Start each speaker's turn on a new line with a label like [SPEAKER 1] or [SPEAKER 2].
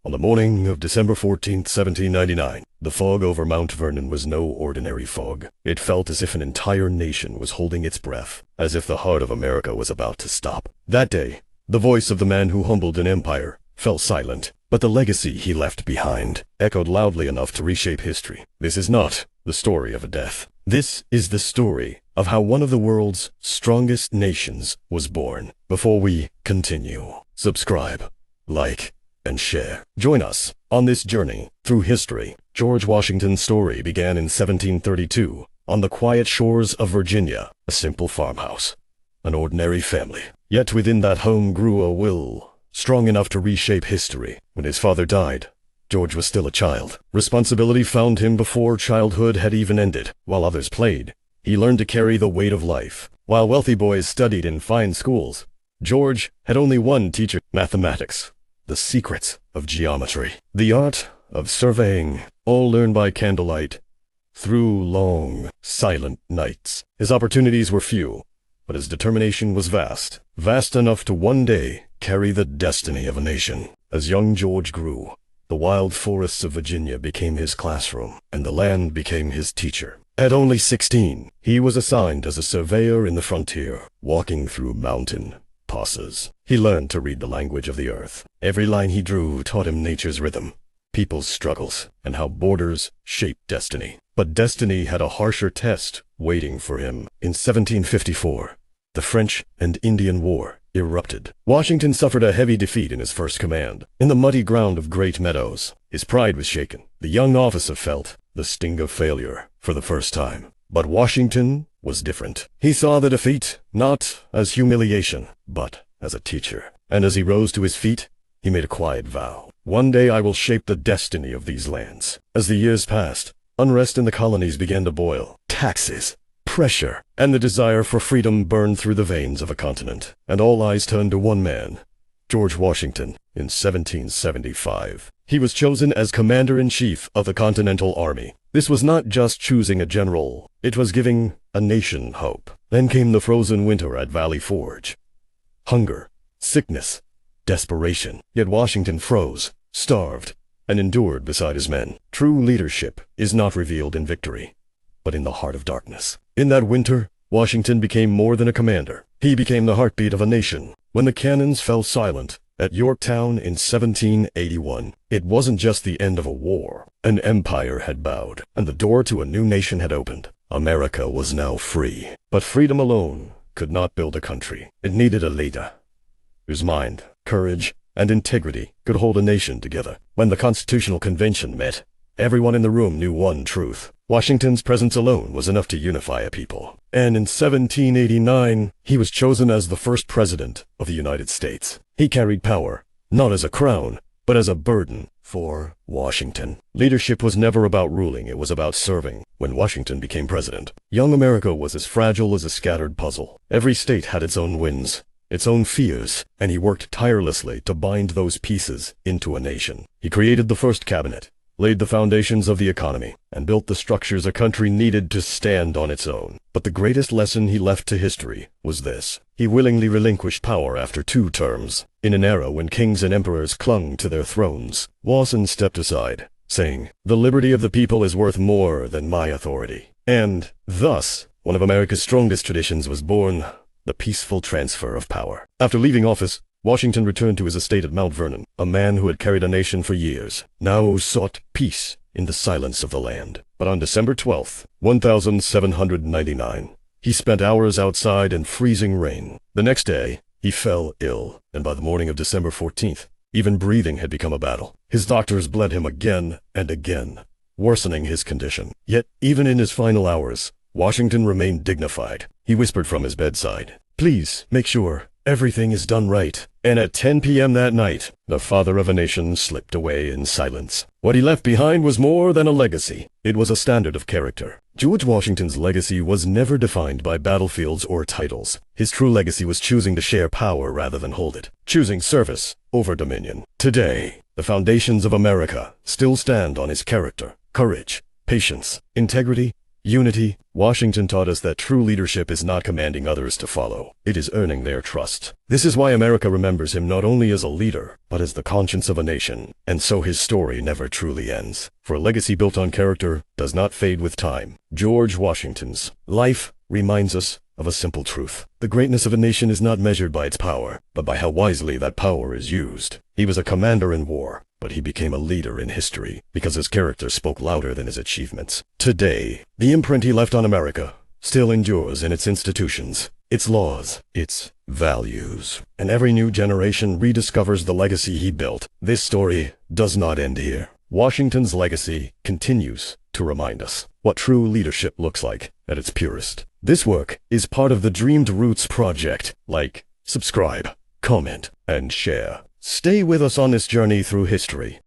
[SPEAKER 1] On the morning of December 14th, 1799, the fog over Mount Vernon was no ordinary fog. It felt as if an entire nation was holding its breath, as if the heart of America was about to stop. That day, the voice of the man who humbled an empire fell silent, but the legacy he left behind echoed loudly enough to reshape history. This is not the story of a death. This is the story of how one of the world's strongest nations was born. Before we continue, subscribe, like, and share. Join us on this journey through history. George Washington's story began in 1732 on the quiet shores of Virginia, a simple farmhouse, an ordinary family. Yet within that home grew a will strong enough to reshape history. When his father died, George was still a child. Responsibility found him before childhood had even ended. While others played, he learned to carry the weight of life. While wealthy boys studied in fine schools, George had only one teacher: mathematics, the secrets of geometry, the art of surveying, all learned by candlelight through long, silent nights. His opportunities were few, but his determination was vast, vast enough to one day carry the destiny of a nation. As young George grew, the wild forests of Virginia became his classroom, and the land became his teacher. At only 16, he was assigned as a surveyor in the frontier, walking through mountain passes. He learned to read the language of the earth. Every line he drew taught him nature's rhythm, people's struggles, and how borders shape destiny. But destiny had a harsher test waiting for him. In 1754, the French and Indian War erupted. Washington suffered a heavy defeat in his first command. In the muddy ground of Great Meadows, his pride was shaken. The young officer felt the sting of failure for the first time. But Washington was different. He saw the defeat not as humiliation, but as a teacher. And as he rose to his feet, he made a quiet vow. One day I will shape the destiny of these lands. As the years passed, unrest in the colonies began to boil. Taxes, pressure, and the desire for freedom burned through the veins of a continent. And all eyes turned to one man, George Washington. In 1775, he was chosen as commander-in-chief of the Continental Army. This was not just choosing a general, it was giving a nation hope. Then came the frozen winter at Valley Forge. Hunger, sickness, desperation. Yet Washington froze, starved, and endured beside his men. True leadership is not revealed in victory, but in the heart of darkness. In that winter, Washington became more than a commander. He became the heartbeat of a nation. When the cannons fell silent at Yorktown in 1781, it wasn't just the end of a war. An empire had bowed, and the door to a new nation had opened. America was now free. But freedom alone could not build a country. It needed a leader whose mind, courage, and integrity could hold a nation together. When the Constitutional Convention met, everyone in the room knew one truth: Washington's presence alone was enough to unify a people. And in 1789, he was chosen as the first president of the United States. He carried power, not as a crown, but as a burden for Washington. Leadership was never about ruling, it was about serving. When Washington became president, young America was as fragile as a scattered puzzle. Every state had its own wins, its own fears, and he worked tirelessly to bind those pieces into a nation. He created the first cabinet, laid the foundations of the economy, and built the structures a country needed to stand on its own. But the greatest lesson he left to history was this: he willingly relinquished power after 2 terms. In an era when kings and emperors clung to their thrones, Washington stepped aside, saying, "The liberty of the people is worth more than my authority." And thus, one of America's strongest traditions was born: the peaceful transfer of power. After leaving office, Washington returned to his estate at Mount Vernon. A man who had carried a nation for years now sought peace in the silence of the land. But on December 12th, 1799, he spent hours outside in freezing rain. The next day, he fell ill, and by the morning of December 14th, even breathing had become a battle. His doctors bled him again and again, worsening his condition. Yet, even in his final hours, Washington remained dignified. He whispered from his bedside, "Please make sure everything is done right." And at 10 p.m. that night, the father of a nation slipped away in silence. What he left behind was more than a legacy. It was a standard of character. George Washington's legacy was never defined by battlefields or titles. His true legacy was choosing to share power rather than hold it, choosing service over dominion. Today, the foundations of America still stand on his character, courage, patience, integrity, Unity. Washington taught us that true leadership is not commanding others to follow. It is earning their trust. This is why America remembers him not only as a leader, but as the conscience of a nation. And so his story never truly ends. For a legacy built on character does not fade with time. George Washington's life reminds us of a simple truth. The greatness of a nation is not measured by its power, but by how wisely that power is used. He was a commander in war, but he became a leader in history because his character spoke louder than his achievements. Today, the imprint he left on America still endures in its institutions, its laws, its values. And every new generation rediscovers the legacy he built. This story does not end here. Washington's legacy continues to remind us what true leadership looks like at its purest. This work is part of the Dreamed Roots project. Like, subscribe, comment, and share. Stay with us on this journey through history.